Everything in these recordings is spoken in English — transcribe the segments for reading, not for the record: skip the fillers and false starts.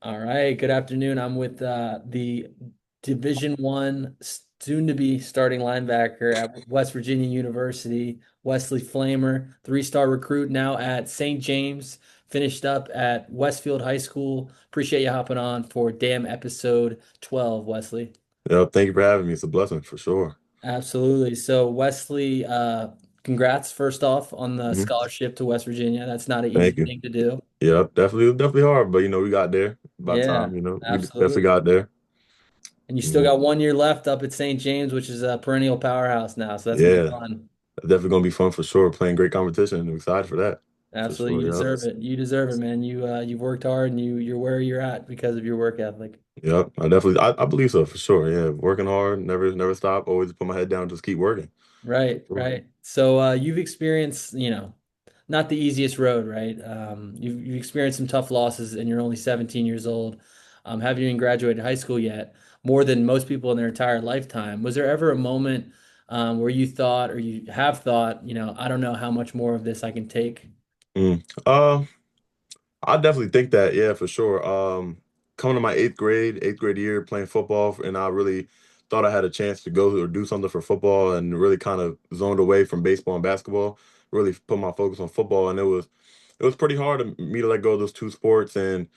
All right, good afternoon. I'm with the Division One, soon to be starting linebacker at West Virginia University, Wesley Flamer, three-star recruit now at St. James, finished up at Westfield High School. Appreciate you hopping on for damn episode 12, Wesley. Yeah, thank you for having me. It's a blessing for sure. Absolutely. So Wesley, congrats first off on the hmm scholarship to West Virginia. That's not an Thank easy you. thing to do. Yeah, definitely hard, but we got there by Yeah, time, we definitely absolutely. got there. And you still Mm, got 1 year left up at St. James, which is a perennial powerhouse now. So that's gonna be yeah, fun. definitely gonna be fun for sure. Playing great competition. I'm excited for that. For Absolutely. sure, You yeah. deserve it. You deserve it, man. You've worked hard and you're where you're at because of your work ethic. Yep, I believe so for sure. Yeah, working hard, never stop, always put my head down, just keep working. For Right, sure. right. So you've experienced, not the easiest road, right? You've experienced some tough losses and you're only 17 years old. Haven't even graduated high school yet, more than most people in their entire lifetime. Was there ever a moment where you thought or you have thought, I don't know how much more of this I can take? Mm. I definitely think that, yeah, for sure. Coming to my eighth grade year playing football, and I really thought I had a chance to go or do something for football, and really kind of zoned away from baseball and basketball. Really put my focus on football, and it was pretty hard to me to let go of those two sports and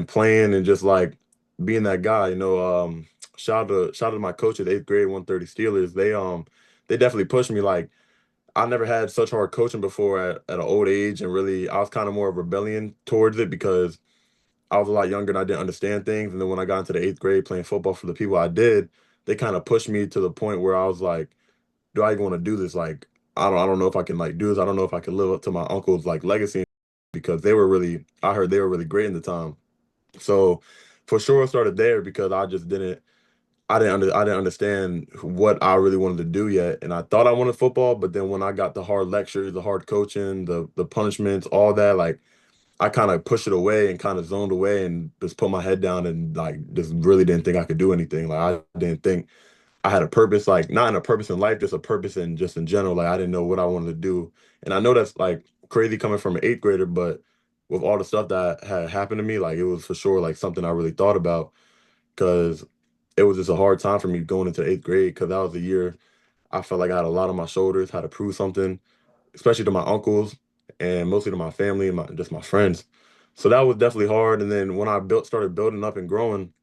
playing and just like being that guy. Shout out to my coach at eighth grade, 130 Steelers. They definitely pushed me like. I never had such hard coaching before at an old age, and really, I was kind of more of rebellion towards it because I was a lot younger and I didn't understand things. And then when I got into the eighth grade playing football for the people I did, they kind of pushed me to the point where I was like, "Do I even want to do this? Like, I don't know if I can like do this. I don't know if I can live up to my uncle's like legacy because they were really, I heard they were really great in the time. So, for sure, it started there because I just didn't." I didn't understand what I really wanted to do yet, and I thought I wanted football, but then when I got the hard lectures, the hard coaching, the punishments, all that, like I kind of pushed it away and kind of zoned away and just put my head down and like just really didn't think I could do anything. Like I didn't think I had a purpose, like not in a purpose in life, just a purpose in just in general. Like I didn't know what I wanted to do, and I know that's like crazy coming from an eighth grader, but with all the stuff that had happened to me, like it was for sure like something I really thought about because it was just a hard time for me going into eighth grade because that was the year I felt like I had a lot on my shoulders, had to prove something, especially to my uncles and mostly to my family and just my friends. So that was definitely hard. And then when I started building up and growing,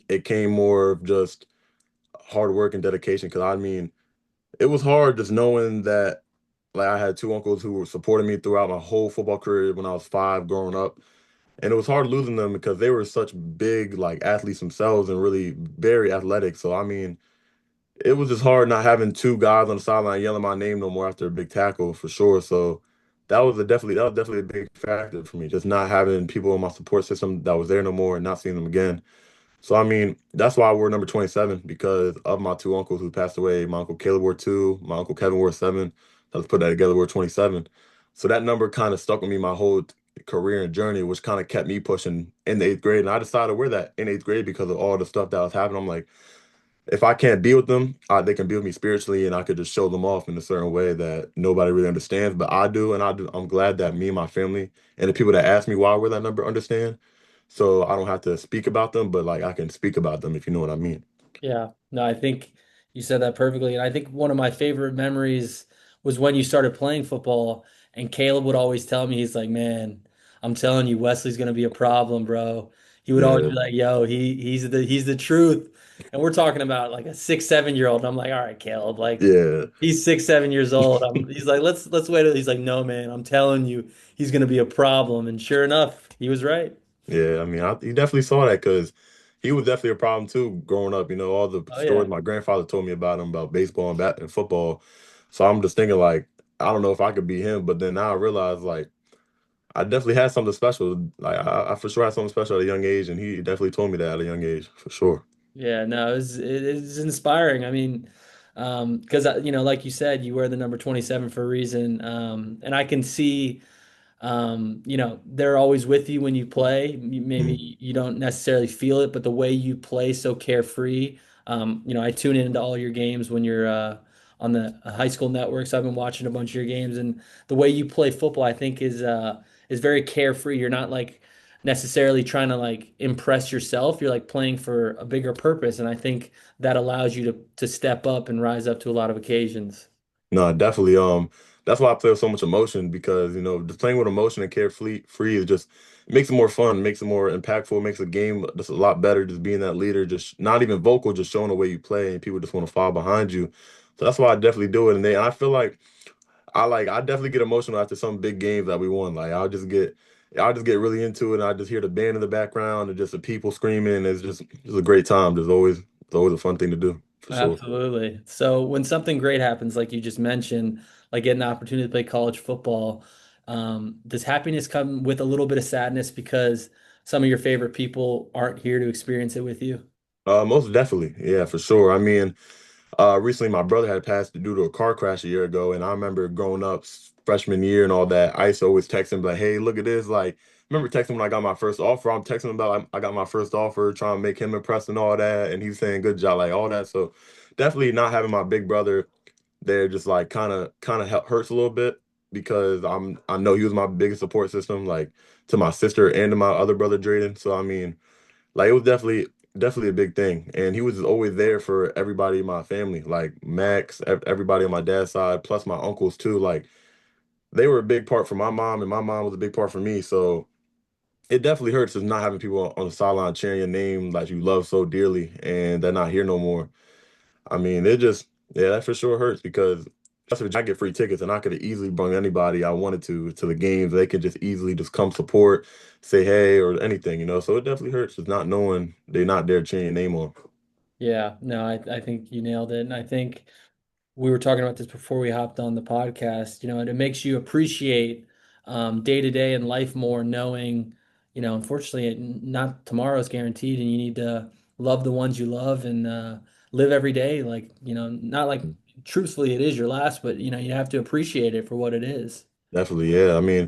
it came more of just hard work and dedication. Because I mean, it was hard just knowing that like I had two uncles who were supporting me throughout my whole football career when I was 5 growing up. And it was hard losing them because they were such big like athletes themselves and really very athletic. So I mean, it was just hard not having two guys on the sideline yelling my name no more after a big tackle for sure. So that was definitely a big factor for me, just not having people in my support system that was there no more and not seeing them again. So I mean, that's why we're number 27 because of my two uncles who passed away. My uncle Caleb wore 2, my uncle Kevin wore 7. Let's put that together, we're 27. So that number kind of stuck with me my whole career and journey, which kind of kept me pushing in the eighth grade. And I decided to wear that in eighth grade because of all the stuff that was happening. I'm like, if I can't be with them, they can be with me spiritually, and I could just show them off in a certain way that nobody really understands, but I do, and I do. I'm glad that me and my family and the people that ask me why I wear that number understand. So I don't have to speak about them, but like I can speak about them if you know what I mean. Yeah, no, I think you said that perfectly. And I think one of my favorite memories was when you started playing football. And Caleb would always tell me, he's like, man, I'm telling you, Wesley's gonna be a problem, bro. He would always Yeah, be like, yo, he's the truth. And we're talking about like a 6, 7 year old. And I'm like, all right, Caleb, like yeah, he's 6, 7 years old. He's like, let's wait. He's like, no, man, I'm telling you, he's gonna be a problem. And sure enough, he was right. yeah. I mean, he definitely saw that because he was definitely a problem too growing up. All the Oh yeah. stories my grandfather told me about him about baseball and bat and football. So I'm just thinking like, I don't know if I could be him, but then now I realize like. I definitely had something special. Like I for sure had something special at a young age, and he definitely told me that at a young age, for sure. Yeah, no, it's inspiring. I mean, because like you said, you wear the number 27 for a reason. And I can see, they're always with you when you play. Mhm. Maybe you don't necessarily feel it, but the way you play so carefree. I tune into all your games when you're on the high school networks. I've been watching a bunch of your games, and the way you play football, I think, is very carefree. You're not like necessarily trying to like impress yourself. You're like playing for a bigger purpose, and I think that allows you to step up and rise up to a lot of occasions. No, definitely. That's why I play with so much emotion because just playing with emotion and carefree free is just it makes it more fun, makes it more impactful, makes the game just a lot better. Just being that leader, just not even vocal, just showing the way you play, and people just want to follow behind you. So that's why I definitely do it. And I feel like I definitely get emotional after some big games that we won. Like I'll just get really into it, and I just hear the band in the background and just the people screaming. It's just a great time. There's always a fun thing to do for sure. Absolutely. So when something great happens, like you just mentioned, like getting the opportunity to play college football, does happiness come with a little bit of sadness because some of your favorite people aren't here to experience it with you? Most definitely, yeah, for sure. I mean, recently my brother had passed due to a car crash a year ago, and I remember growing up freshman year and all that. I used to always text him like, "Hey, look at this!" Like, I remember texting when I got my first offer. I'm texting him about like, I got my first offer, trying to make him impressed and all that, and he's saying good job, like all that. So definitely not having my big brother there just like kind of hurts a little bit because I know he was my biggest support system, like to my sister and to my other brother Drayden. So I mean. Like it was definitely a big thing, and he was always there for everybody in my family, like Max, everybody on my dad's side, plus my uncles too. Like they were a big part for my mom, and my mom was a big part for me. So it definitely hurts just not having people on the sideline cheering your name like you love so dearly, and they're not here no more. I mean, yeah, that for sure hurts because I get free tickets and I could have easily brought anybody I wanted to the games. They could just easily just come support, say hey or anything. So it definitely hurts just not knowing they're not there cheering your name on. Yeah, no, I think you nailed it. And I think we were talking about this before we hopped on the podcast, and it makes you appreciate day to day in life more, knowing, unfortunately, not tomorrow's guaranteed, and you need to love the ones you love and live every day. Like, not like truthfully it is your last, but you have to appreciate it for what it is. Definitely, yeah. I mean,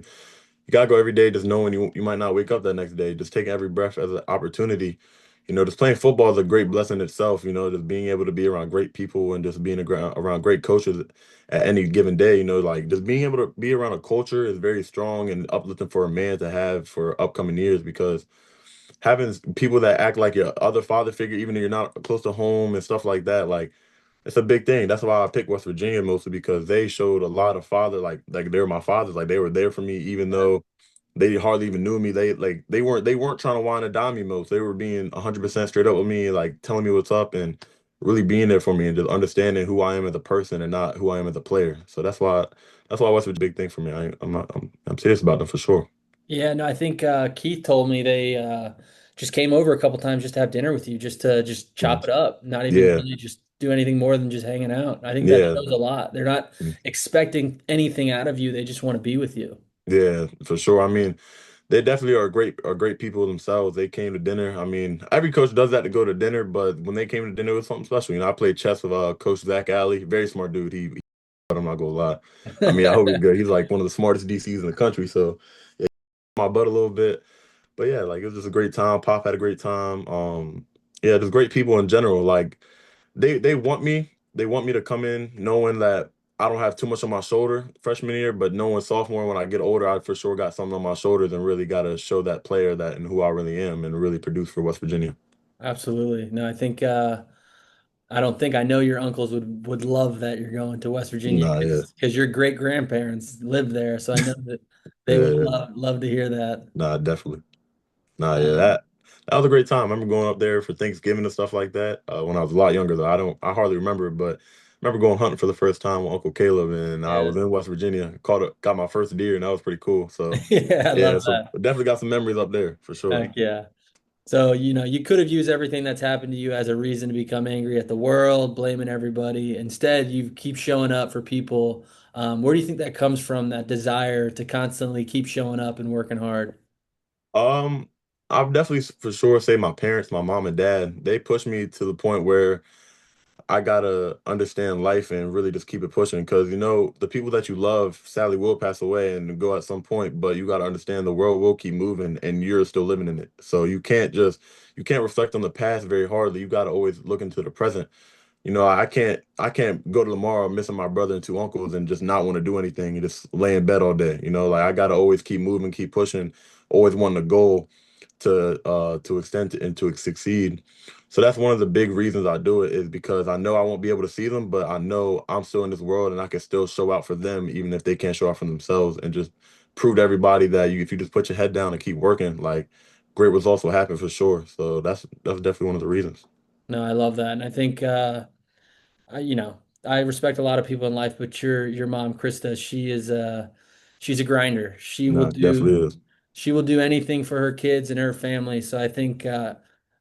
you gotta go every day just knowing you might not wake up that next day. Just taking every breath as an opportunity. Just playing football is a great blessing itself. Just being able to be around great people and just being around great coaches at any given day. Like just being able to be around a culture is very strong and uplifting for a man to have for upcoming years because having people that act like your other father figure, even if you're not close to home and stuff like that, like it's a big thing. That's why I picked West Virginia mostly because they showed a lot of father, like they were my fathers, like they were there for me, even though they hardly even knew me. They weren't trying to whine and dime me most. They were being 100% straight up with me, like telling me what's up and really being there for me and just understanding who I am as a person and not who I am as a player. So that's why West Virginia a big thing for me. I'm serious about them for sure. Yeah, no, I think Keith told me they just came over a couple times just to have dinner with you, just to just Mm. chop it up, not even Yeah, really just do anything more than just hanging out. I think that yeah, shows a lot. They're not expecting anything out of you. They just want to be with you. yeah, for sure. I mean, they definitely are great people themselves. They came to dinner. I mean, every coach does that to go to dinner, but when they came to dinner, it was something special. I played chess with Coach Zach Alley, very smart dude. But I'm not gonna lie. I mean, I hope he's good. He's like one of the smartest DCs in the country. So yeah, my butt a little bit. But yeah, like it was just a great time. Pop had a great time. Yeah, just great people in general. Like they want me to come in knowing that I don't have too much on my shoulder freshman year, but knowing sophomore when I get older, I for sure got something on my shoulders and really got to show that player that and who I really am and really produce for West Virginia. Absolutely. No, I think I don't think I know your uncles would love that you're going to West Virginia Nah, yeah, because your great grandparents lived there, so I know that they yeah, would yeah. love to hear that. Nah, definitely. Nah, yeah, Um, that was a great time. I remember going up there for Thanksgiving and stuff like that. When I was a lot younger, though, I hardly remember it, but I remember going hunting for the first time with Uncle Caleb, and I yeah, was in West Virginia, got my first deer, and that was pretty cool. So, yeah, I yeah, love so that. definitely got some memories up there for sure. Heck yeah. So, you could have used everything that's happened to you as a reason to become angry at the world, blaming everybody. Instead, you keep showing up for people. Where do you think that comes from, that desire to constantly keep showing up and working hard? Um, I've definitely for sure say my parents, my mom and dad, they pushed me to the point where I gotta understand life and really just keep it pushing because the people that you love sadly will pass away and go at some point, but you gotta understand the world will keep moving and you're still living in it. So you can't reflect on the past very hardly. You gotta always look into the present. I can't go to tomorrow missing my brother and two uncles and just not want to do anything and just lay in bed all day. Like I gotta always keep moving, keep pushing, always wanting a goal. to extend and to succeed. So that's one of the big reasons I do it is because I know I won't be able to see them, but I know I'm still in this world and I can still show out for them even if they can't show out for themselves and just prove to everybody that if you just put your head down and keep working, like great results will happen for sure. So that's definitely one of the reasons. No, I love that. And I think I respect a lot of people in life, but your mom, Krista, she's a grinder. No, it definitely is. She will do anything for her kids and her family. So I think I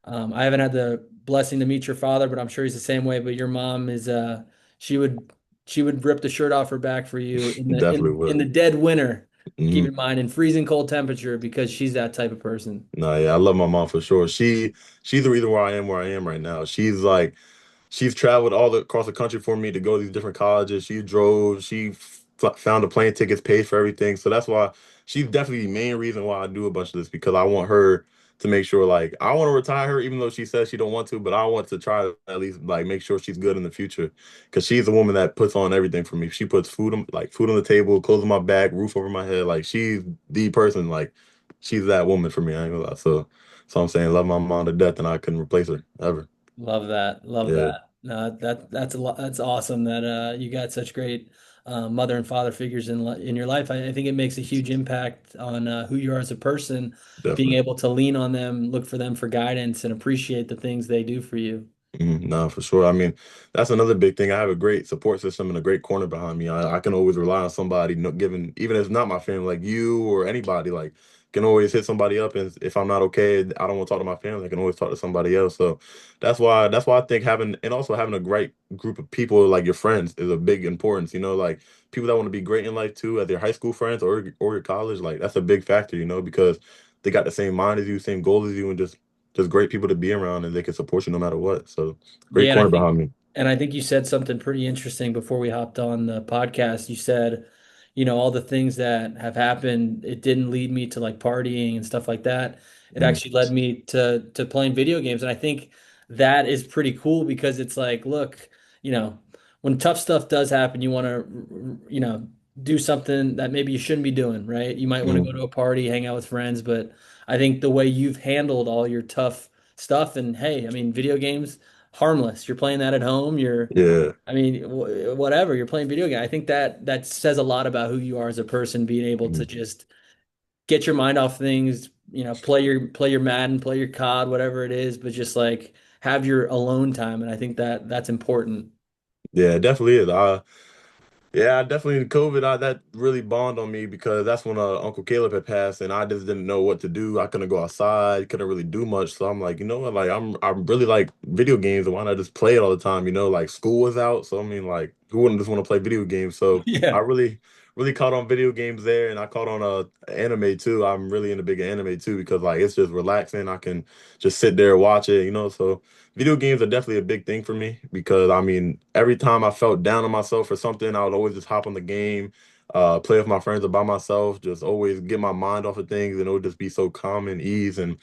haven't had the blessing to meet your father, but I'm sure he's the same way. But your mom is she would she would rip the shirt off her back for you in the Definitely in would. the dead winter. Keep Hmm. in mind in freezing cold temperature because she's that type of person. No, yeah, I love my mom for sure. She's the reason where I am right now. She's traveled across the country for me to go to these different colleges. She drove, found the plane tickets, paid for everything. So that's why she's definitely the main reason why I do a bunch of this because I want her to make sure like I want to retire her even though she says she don't want to, but I want to try to at least like make sure she's good in the future because she's the woman that puts on everything for me. She puts food on the table, clothes on my back, roof over my head. Like she's the person like she's that woman for me. I ain't gonna lie. So I'm saying love my mom to death and I couldn't replace her ever. Love that. Love Yeah, that. No, that's a lot. That's awesome that you got such great mother and father figures in your life. I think it makes a huge impact on who you are as a person, being definitely. able to lean on them, look for them for guidance, and appreciate the things they do for you. No, for sure. I mean, that's another big thing. I have a great support system and a great corner behind me. I can always rely on somebody, no, given even if it's not my family, like you or anybody, like can always hit somebody up. And if I'm not okay, I don't want to talk to my family. I can always talk to somebody else. So that's why I think having and also having a great group of people like your friends is a big importance. You know, like people that want to be great in life too, as your high school friends or your college, like that's a big factor. You know, because they got the same mind as you, same goals as you, and just great people to be around and they can support you no matter what. So great Yeah, and I corner think behind me. and I think you said something pretty interesting before we hopped on the podcast. You said, all the things that have happened, it didn't lead me to like partying and stuff like that. It Mm, actually led me to playing video games. And I think that is pretty cool because it's like, look, when tough stuff does happen, you want to, do something that maybe you shouldn't be doing, right? You might want to go mm, to a party, hang out with friends, but I think the way you've handled all your tough stuff and hey, I mean, video games harmless. You're playing that at home. yeah. I mean, whatever. You're playing video game. I think that says a lot about who you are as a person, being able to Mm. just get your mind off things. Play your Madden, play your COD, whatever it is, but just like have your alone time. And I think that's important. Yeah, it definitely is. Yeah, definitely in COVID, that really dawned on me because that's when Uncle Caleb had passed, and I just didn't know what to do. I couldn't go outside, couldn't really do much. So I'm like, you know what? Like, I'm really like video games, and why not just play it all the time? You know, like school was out, so I mean, like, who wouldn't just want to play video games? So I Yeah. really caught on video games there, and I caught on anime too. I'm really into big anime too because like it's just relaxing. I can just sit there and watch it, you know. So video games are definitely a big thing for me because I mean, every time I felt down on myself or something, I would always just hop on the game, play with my friends or by myself, just always get my mind off of things, and it would just be so calm and ease, and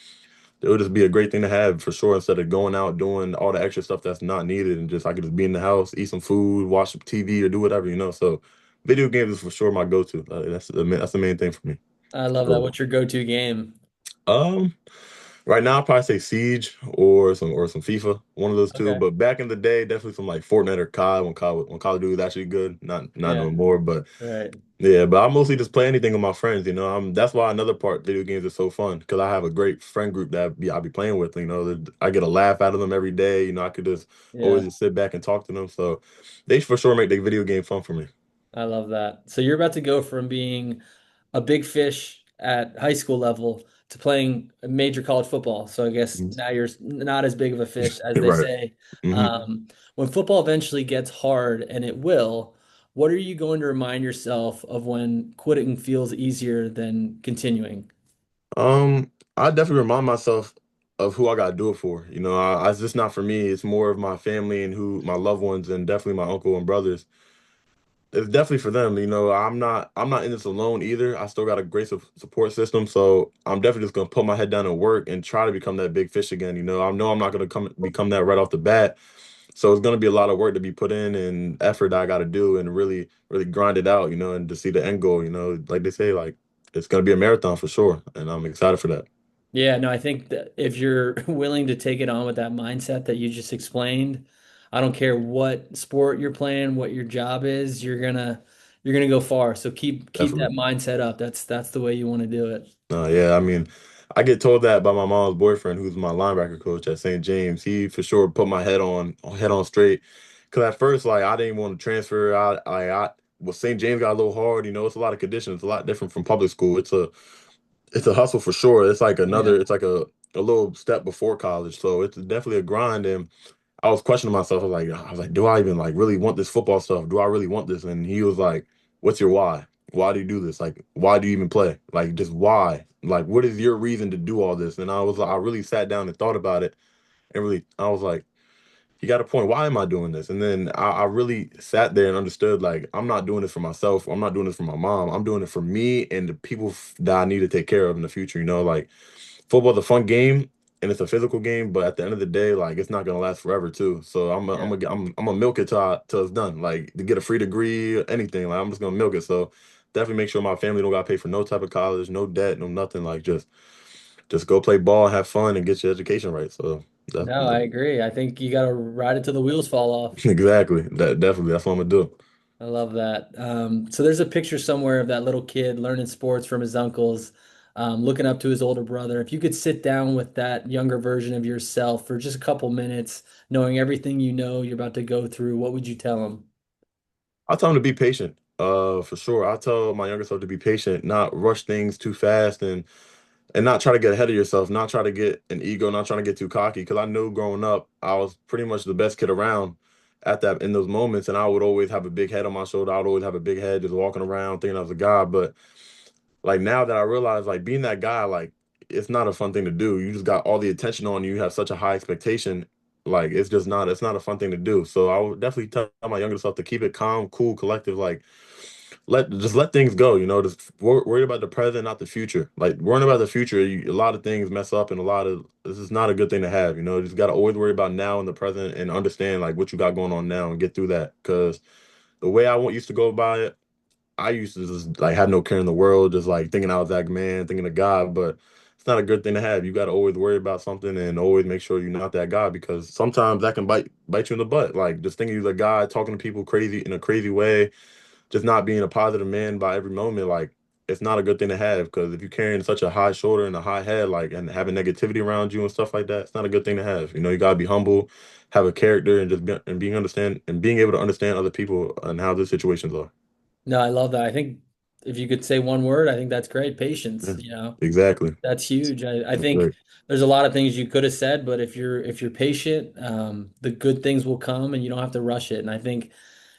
it would just be a great thing to have for sure instead of going out doing all the extra stuff that's not needed, and just I could just be in the house, eat some food, watch some TV, or do whatever, you know. So, video games is for sure my go-to. That's the main thing for me. I love that. So, What's your go-to game? um. Right now, I'd probably say Siege or some FIFA, one of those two. Okay. But back in the day, definitely some like Fortnite or COD when Call of Duty was actually good. Not Yeah. no more, but Right. yeah. But I mostly just play anything with my friends. You know, that's why another part video games are so fun because I have a great friend group that I be playing with. You know, I get a laugh out of them every day. You know, I could just always Yeah. just sit back and talk to them. So they for sure make the video game fun for me. I love that. So you're about to go from being a big fish at high school level to playing major college football. So I guess Mhm. now you're not as big of a fish as they Right. say. Hmm. When football eventually gets hard, and it will, what are you going to remind yourself of when quitting feels easier than continuing? I definitely remind myself of who I gotta do it for. You know, it's just not for me. It's more of my family and who my loved ones and definitely my uncle and brothers. It's definitely for them. You know, I'm not in this alone either. I still got a great support system, so I'm definitely just gonna put my head down and work and try to become that big fish again. You know I'm not gonna become that right off the bat. So it's gonna be a lot of work to be put in and effort that I gotta do and really, really grind it out, you know, and to see the end goal, you know, like they say, like it's gonna be a marathon for sure. And I'm excited for that. Yeah, no, I think that if you're willing to take it on with that mindset that you just explained, I don't care what sport you're playing, what your job is, you're gonna go far. So keep that Definitely. mindset up. That's the way you want to do it. Yeah, I mean, I get told that by my mom's boyfriend, who's my linebacker coach at St. James. He for sure put my head on straight. Cause at first, like I didn't want to transfer. Well, St. James got a little hard. You know, it's a lot of conditions. It's a lot different from public school. It's a hustle for sure. Yeah. It's like a little step before college. So it's definitely a grind. And I was questioning myself. I was like, do I even like really want this football stuff? Do I really want this? And he was like, what's your why? Why do you do this? Like, why do you even play? Like, just why? Like, what is your reason to do all this? And I really sat down and thought about it. And really, I was like, you got a point. Why am I doing this? And then I really sat there and understood, like, I'm not doing this for myself. I'm not doing this for my mom. I'm doing it for me and the people that I need to take care of in the future. You know, like, football's a fun game and it's a physical game, but at the end of the day, like it's not gonna last forever too. So Yeah. I'm gonna milk it till it's done. Like to get a free degree, anything. Like I'm just gonna milk it. So definitely make sure my family don't gotta pay for no type of college, no debt, no nothing. Like just go play ball, have fun, and get your education right. So No, I agree. I think you gotta ride it till the wheels fall off. exactly. That definitely that's what I'm gonna do. I love that. So there's a picture somewhere of that little kid learning sports from his uncles, looking up to his older brother. If you could sit down with that younger version of yourself for just a couple minutes, knowing everything you know you're about to go through, what would you tell him? I tell them to be patient. For sure. I tell my younger self to be patient, not rush things too fast and not try to get ahead of yourself, not try to get an ego, not trying to get too cocky. Because I knew growing up, I was pretty much the best kid around at that in those moments, and I would always have a big head on my shoulder. I would always have a big head, just walking around thinking I was a guy. But like now that I realize, like being that guy, like it's not a fun thing to do. You just got all the attention on you. You have such a high expectation. Like it's not a fun thing to do. So I would definitely tell my younger self to keep it calm, cool, collective. Like let things go. You know, just worry about the present, not the future. Like worrying about the future, a lot of things mess up, and a lot of this is not a good thing to have. You know, you just got to always worry about now and the present, and understand like what you got going on now, and get through that. Because the way used to go about it, I used to just like have no care in the world, just like thinking I was that man, thinking of God, but. It's not a good thing to have. You got to always worry about something and always make sure you're not that guy because sometimes that can bite you in the butt. Like just thinking you're the guy talking to people crazy in a crazy way, just not being a positive man by every moment, like it's not a good thing to have because if you're carrying such a high shoulder and a high head, like and having negativity around you and stuff like that, it's not a good thing to have. You know, you gotta be humble, have a character, and being able to understand other people and how their situations are. No, I love that. I think if you could say one word, I think that's great. Yeah, Patience, exactly. That's huge. I That's think great. there's a lot of things you could have said, but if you're patient, the good things will come and you don't have to rush it. And I think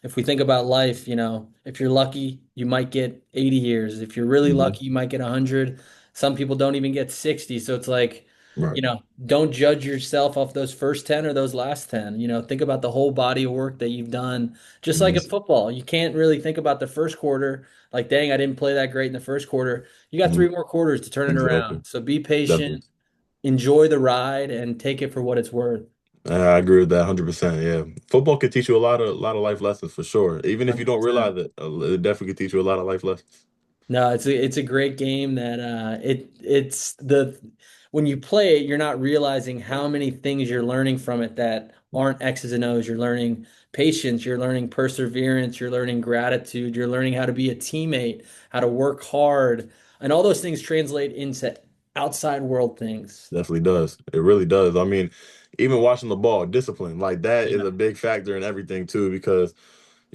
if we think about life, if you're lucky, you might get 80 years. If you're really Hmm. lucky, you might get 100. Some people don't even get 60. So it's like, Right. don't judge yourself off those first 10 or those last 10. Think about the whole body of work that you've done. Just like Hmm. in football, you can't really think about the first quarter, like, dang, I didn't play that great in the first quarter. You got Hmm. 3 more quarters to turn it Exactly. around. So be patient, Definitely. enjoy the ride, and take it for what it's worth. I agree with that 100%. Yeah. Football could teach you a lot of life lessons for sure. Even if you don't 100%. realize it, it definitely could teach you a lot of life lessons. No, it's a great game that it's the when you play it, you're not realizing how many things you're learning from it that aren't X's and O's. You're learning patience, you're learning perseverance, you're learning gratitude, you're learning how to be a teammate, how to work hard, and all those things translate into outside world things. Definitely does. It really does. I mean, even watching the ball, discipline, like that is Yeah, a big factor in everything too, because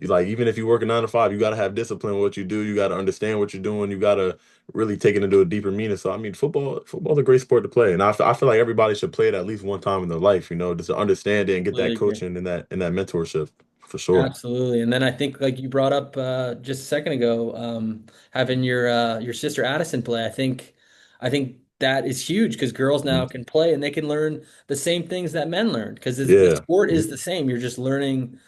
like even if you work a 9 to 5, you gotta have discipline in what you do. You gotta understand what you're doing. You gotta really take it into a deeper meaning. So I mean, football's a great sport to play, and I feel like everybody should play it at least one time in their life. You know, just to understand it and get that completely agree. coaching and that mentorship for sure. Absolutely. And then I think like you brought up just a second ago, having your sister Addison play. I think that is huge because girls now Mhm. can play and they can learn the same things that men learned because the Yeah. sport is the same. You're just learning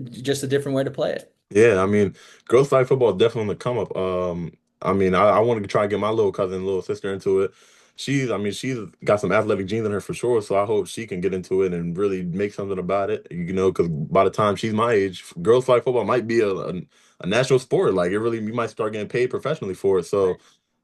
just a different way to play it. Yeah, I mean, girls flag football is definitely on the come up. I mean, I wanted to try and get my little cousin, little sister into it. I mean, she's got some athletic genes in her for sure. So I hope she can get into it and really make something about it. You know, because by the time she's my age, girls flag football might be a national sport. Like it really, you might start getting paid professionally for it. So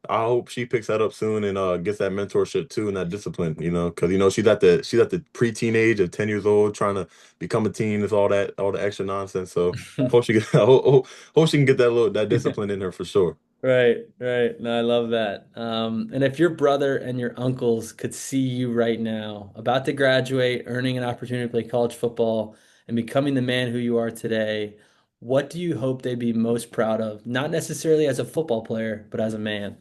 I hope she picks that up soon and gets that mentorship too and that discipline, because she's at the preteen age of 10 years old trying to become a teen. It's all the extra nonsense. So hope she get, hope she can get that discipline in her for sure. Right, right. No, I love that. And if your brother and your uncles could see you right now, about to graduate, earning an opportunity to play college football, and becoming the man who you are today, what do you hope they'd be most proud of? Not necessarily as a football player, but as a man.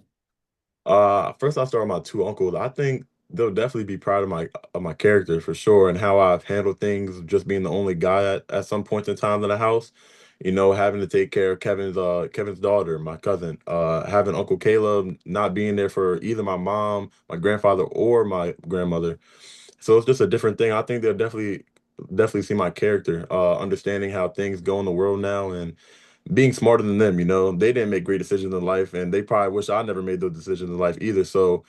First I'll start with my two uncles. I think they'll definitely be proud of my character for sure and how I've handled things, just being the only guy at some point in time in the house. Having to take care of Kevin's daughter, my cousin, having Uncle Caleb not being there for either my mom, my grandfather, or my grandmother. So it's just a different thing. I think they'll definitely see my character, understanding how things go in the world now and being smarter than them. They didn't make great decisions in life, and they probably wish I never made those decisions in life either. So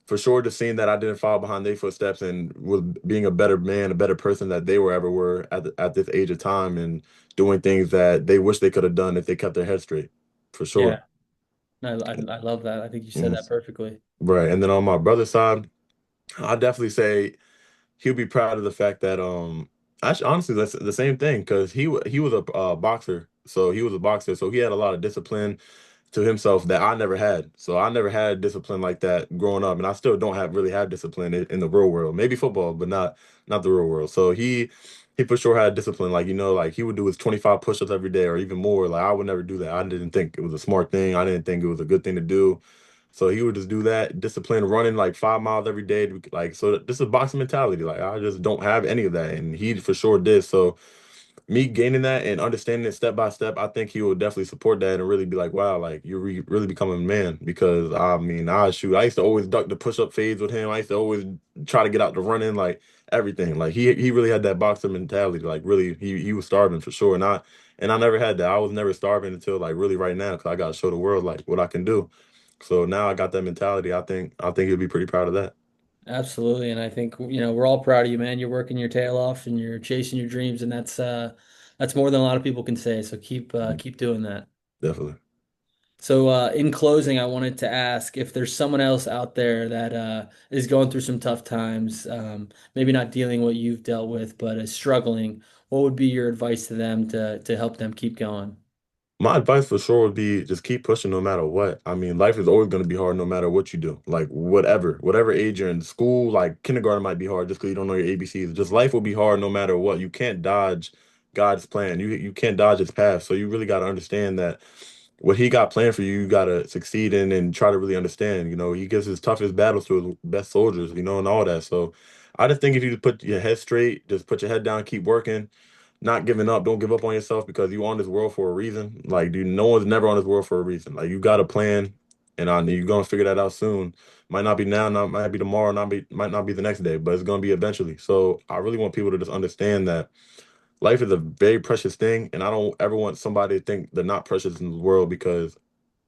for sure, just seeing that I didn't follow behind their footsteps and was being a better man, a better person that they were ever were at this age of time, and doing things that they wish they could have done if they kept their head straight. For sure. Yeah, I love that. I think you said Mhm. that perfectly. Right. And then on my brother's side, I definitely say he'll be proud of the fact that actually honestly that's the same thing because he was a boxer, so he was a boxer, so he had a lot of discipline to himself that I never had. So I never had discipline like that growing up, and I still don't have really have discipline in the real world. Maybe football, but not the real world. So he for sure had discipline. Like like he would do his 25 push-ups every day or even more. Like I would never do that. I didn't think it was a smart thing. I didn't think it was a good thing to do. So he would just do that, discipline, running like 5 miles every day. Like, so this is boxing mentality. Like, I just don't have any of that. And he for sure did. So me gaining that and understanding it step by step, I think he will definitely support that and really be like, wow, like you're really becoming a man. Because I mean, I used to always duck the push up fades with him. I used to always try to get out the running, like everything. Like he really had that boxer mentality. Like really, he was starving for sure. And I never had that. I was never starving until like really right now because I got to show the world like what I can do. So now I got that mentality. I think he'll be pretty proud of that. Absolutely. And I think, we're all proud of you, man. You're working your tail off and you're chasing your dreams, and that's more than a lot of people can say. So keep doing that. Definitely. So, in closing, I wanted to ask if there's someone else out there that is going through some tough times, maybe not dealing what you've dealt with, but is struggling. What would be your advice to them to help them keep going? My advice for sure would be just keep pushing no matter what. I mean, life is always going to be hard no matter what you do. Like whatever age you're in school, like kindergarten might be hard just because you don't know your ABCs. Just life will be hard no matter what. You can't dodge God's plan. You can't dodge his path. So you really got to understand that what he got planned for you, you got to succeed in and try to really understand. He gives his toughest battles to his best soldiers, and all that. So I just think if you just put your head straight, just put your head down, keep working, not giving up. Don't give up on yourself because you on this world for a reason. Like, dude, no one's never on this world for a reason. Like, you got a plan, and you're gonna figure that out soon. Might not be now, not might be tomorrow, might not be the next day, but it's gonna be eventually. So I really want people to just understand that life is a very precious thing, and I don't ever want somebody to think they're not precious in the world because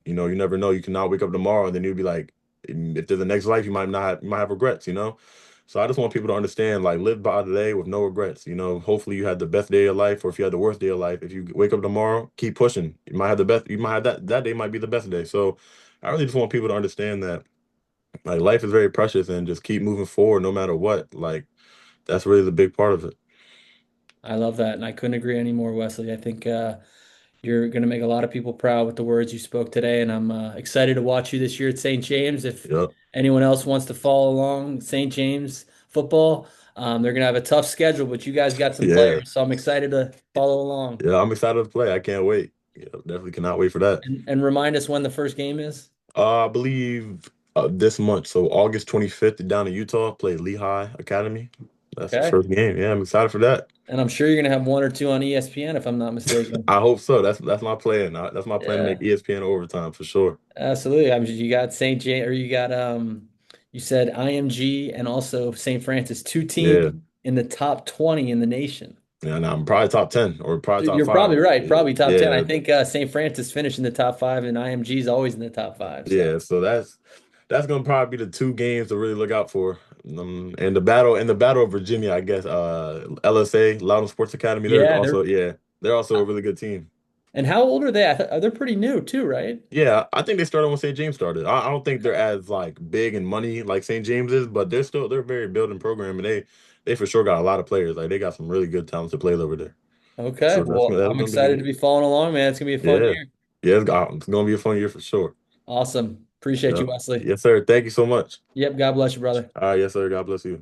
you never know. You can not wake up tomorrow and then you'll be like, if there's a next life, you might have regrets. So I just want people to understand, like, live by the day with no regrets. Hopefully you had the best day of your life, or if you had the worst day of life, if you wake up tomorrow, keep pushing. You might have the best, you might have that day might be the best day. So I really just want people to understand that like life is very precious and just keep moving forward no matter what. Like that's really the big part of it. I love that, and I couldn't agree anymore, Wesley. I think you're going to make a lot of people proud with the words you spoke today, and I'm excited to watch you this year at St. James. If Yep. anyone else wants to follow along St. James football, they're going to have a tough schedule, but you guys got some Yeah. players, so I'm excited to follow along. Yeah, I'm excited to play. I can't wait. Yeah, definitely cannot wait for that. And remind us when the first game is. I believe this month, so August 25th down in Utah, play Lehigh Academy. That's the Okay. first game. Yeah, I'm excited for that. And I'm sure you're going to have one or two on ESPN if I'm not mistaken. I hope so. That's my plan. That's my plan to Yeah, make ESPN overtime for sure. absolutely. I mean, you got St. James, or you got you said IMG and also St. Francis, two teams Yeah. in the top 20 in the nation. Yeah, and I'm probably top 10 or probably top You're five. probably right, Yeah. probably top 10. I Yeah. think St. Francis finished in the top five, and IMG is always in the top five. So Yeah. So that's gonna probably be the two games to really look out for. And the battle of Virginia, I guess, LSA, Loudon Sports Academy, yeah, they're they're also a really good team. And how old are they? They're pretty new too, right? Yeah, I think they started when St. James started. I don't think they're as like big in money like St. James is, but they're very building program and they for sure got a lot of players. Like they got some really good talented players over there. Okay. So Well, that's I'm gonna excited be to be following along, man. It's gonna be a fun yeah. year. Yeah, it's gonna be a fun year for sure. Awesome. Appreciate Yeah. you, Wesley. Yes, sir. Thank you so much. Yep. God bless you, brother. All right, yes, sir. God bless you.